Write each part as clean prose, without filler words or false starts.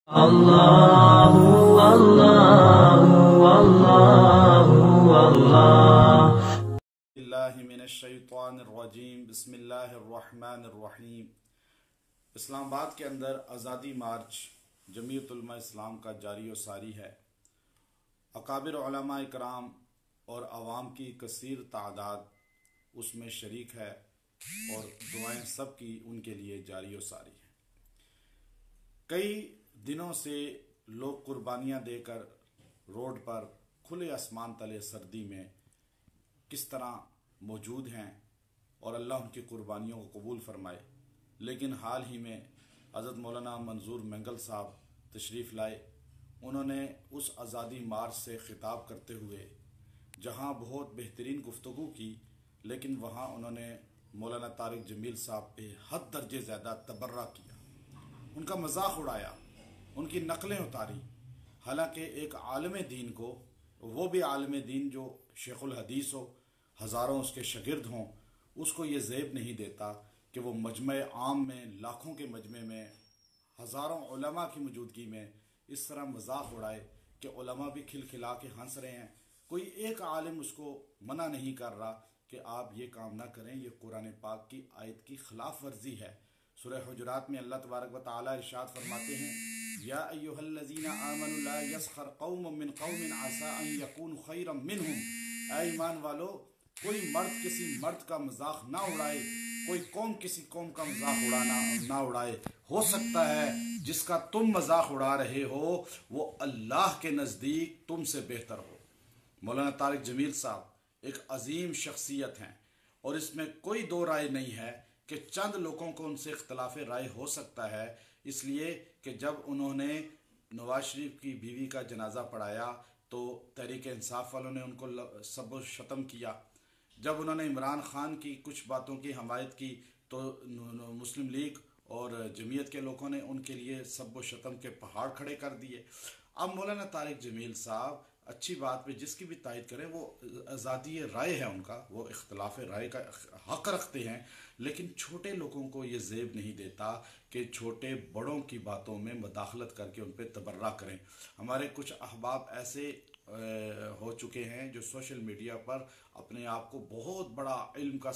اللہ اللہ اللہ اللہ اللہ من الشیطان الرجیم بسم اللہ الرحمن الرحیم۔ اسلام آباد کے اندر آزادی مارچ جمعیت علماء اسلام کا جاری و ساری ہے۔ اکابر علماء اکرام اور عوام کی کثیر تعداد اس میں شریک ہے اور دعائیں سب کی ان کے لیے جاری و ساری ہیں۔ کئی دنوں سے لوگ قربانیاں دے کر روڈ پر کھلے آسمان تلے سردی میں کس طرح موجود ہیں اور اللہ ان کی قربانیوں کو قبول فرمائے، لیکن حال ہی میں حضرت مولانا منظور مینگل صاحب تشریف لائے۔ انہوں نے اس آزادی مارچ سے خطاب کرتے ہوئے جہاں بہت بہترین گفتگو کی، لیکن وہاں انہوں نے مولانا طارق جمیل صاحب پہ حد درجے زیادہ تبرہ کیا، ان کا مذاق اڑایا، ان کی نقلیں اتاری۔ حالانکہ ایک عالم دین کو، وہ بھی عالم دین جو شیخ الحدیث ہو، ہزاروں اس کے شاگرد ہوں، اس کو یہ زیب نہیں دیتا کہ وہ مجمع عام میں، لاکھوں کے مجمع میں، ہزاروں علماء کی موجودگی میں اس طرح مذاق اڑائے کہ علماء بھی کھلکھلا کے ہنس رہے ہیں۔ کوئی ایک عالم اس کو منع نہیں کر رہا کہ آپ یہ کام نہ کریں، یہ قرآن پاک کی آیت کی خلاف ورزی ہے۔ سورہ حجرات میں اللہ تبارک و تعالی ارشاد فرماتے ہیں، یا ایھا الذین آمنوا لا یسخر قوم من قوم عسى ان یکونوا خیرا منہم۔ اے ایمان والو، کوئی مرد کسی مرد کا مذاق نہ اڑائے، کوئی قوم کسی قوم کا مذاق نہ اڑائے۔ ہو سکتا ہے جس کا تم مذاق اڑا رہے ہو وہ اللہ کے نزدیک تم سے بہتر ہو۔ مولانا طارق جمیل صاحب ایک عظیم شخصیت ہیں اور اس میں کوئی دو رائے نہیں ہے کہ چند لوگوں کو ان سے اختلاف رائے ہو سکتا ہے، اس لیے کہ جب انہوں نے نواز شریف کی بیوی کا جنازہ پڑھایا تو تحریک انصاف والوں نے ان کو سب و شتم کیا۔ جب انہوں نے عمران خان کی کچھ باتوں کی حمایت کی تو مسلم لیگ اور جمعیت کے لوگوں نے ان کے لیے سب و شتم کے پہاڑ کھڑے کر دیے۔ اب مولانا طارق جمیل صاحب اچھی بات پہ جس کی بھی تائید کریں، وہ آزادی رائے ہے ان کا، وہ اختلاف رائے کا حق رکھتے ہیں، لیکن چھوٹے لوگوں کو یہ زیب نہیں دیتا کہ چھوٹے بڑوں کی باتوں میں مداخلت کر کے ان پہ تبرہ کریں۔ ہمارے کچھ احباب ایسے ہو چکے ہیں جو سوشل میڈیا پر اپنے آپ کو بہت بڑا علم کا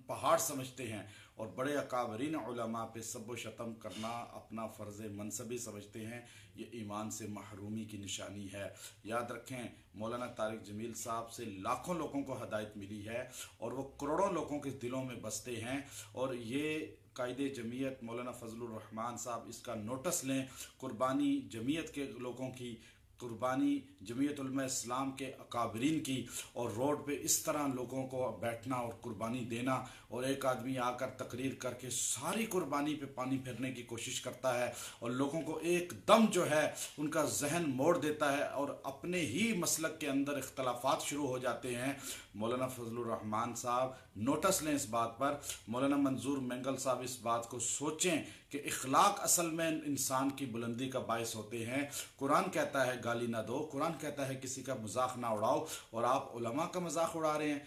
پہاڑ سمجھتے ہیں اور بڑے اکابرین علماء پہ سب و شتم کرنا اپنا فرض منصبی سمجھتے ہیں۔ یہ ایمان سے محرومی کی نشانی ہے۔ یاد رکھیں، مولانا طارق جمیل صاحب سے لاکھوں لوگوں کو ہدایت ملی ہے اور وہ کروڑوں لوگوں کے دلوں میں بستے ہیں، اور یہ قائد جمعیت مولانا فضل الرحمان صاحب اس کا نوٹس لیں۔ قربانی جمعیت کے لوگوں کی، قربانی جمعیت علماء اسلام کے اکابرین کی، اور روڈ پہ اس طرح لوگوں کو بیٹھنا اور قربانی دینا، اور ایک آدمی آ کر تقریر کر کے ساری قربانی پہ پانی پھیرنے کی کوشش کرتا ہے اور لوگوں کو ایک دم جو ہے ان کا ذہن موڑ دیتا ہے اور اپنے ہی مسلک کے اندر اختلافات شروع ہو جاتے ہیں۔ مولانا فضل الرحمان صاحب نوٹس لیں اس بات پر، مولانا منظور مینگل صاحب اس بات کو سوچیں کہ اخلاق اصل میں انسان کی بلندی کا باعث ہوتے ہیں۔ قرآن کہتا ہے گالی نہ دو، قرآن کہتا ہے کسی کا مذاق نہ اڑاؤ، اور آپ علماء کا مذاق اڑا رہے ہیں۔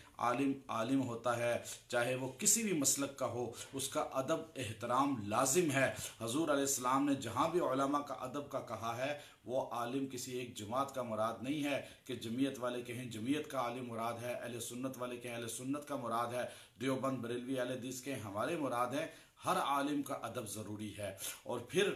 عالم ہوتا ہے، چاہے وہ کسی بھی مسلک کا ہو، اس کا ادب احترام لازم ہے۔ حضور علیہ السلام نے جہاں بھی علماء کا ادب کا کہا ہے، وہ عالم کسی ایک جماعت کا مراد نہیں ہے کہ جمعیت والے کہیں جمعیت کا عالم مراد ہے، اہل سنت والے کہیں اہل سنت کا مراد ہے، دیوبند بریلوی اہل حدیث کہیں ہمارے مراد ہے۔ ہر عالم کا ادب ضروری ہے، اور پھر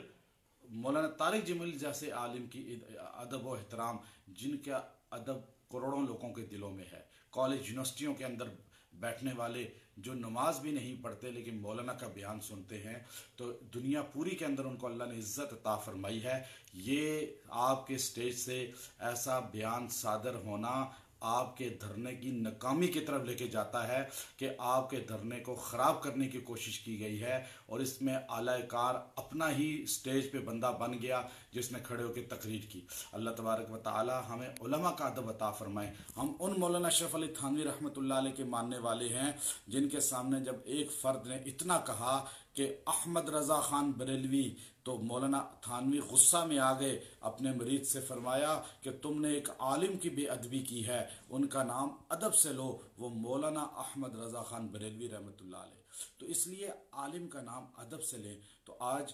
مولانا طارق جمیل جیسے عالم کی ادب و احترام، جن کا ادب کروڑوں لوگوں کے دلوں میں ہے۔ کالج یونیورسٹیوں کے اندر بیٹھنے والے جو نماز بھی نہیں پڑھتے لیکن مولانا کا بیان سنتے ہیں، تو دنیا پوری کے اندر ان کو اللہ نے عزت عطا فرمائی ہے۔ یہ آپ کے سٹیج سے ایسا بیان صادر ہونا آپ کے دھرنے کی ناکامی کی طرف لے کے جاتا ہے کہ آپ کے دھرنے کو خراب کرنے کی کوشش کی گئی ہے، اور اس میں اعلی کار اپنا ہی سٹیج پہ بندہ بن گیا جس نے کھڑے ہو کے تقریر کی۔ اللہ تبارک و تعالی ہمیں علماء کا ادب عطا فرمائے۔ ہم ان مولانا اشرف علی تھانوی رحمۃ اللہ علیہ کے ماننے والے ہیں جن کے سامنے جب ایک فرد نے اتنا کہا کہ احمد رضا خان بریلوی، تو مولانا تھانوی غصہ میں آ گئے، اپنے مرید سے فرمایا کہ تم نے ایک عالم کی بے ادبی کی ہے، ان کا نام ادب سے لو، وہ مولانا احمد رضا خان بریلوی رحمۃ اللہ علیہ۔ تو اس لیے عالم کا نام ادب سے لیں۔ تو آج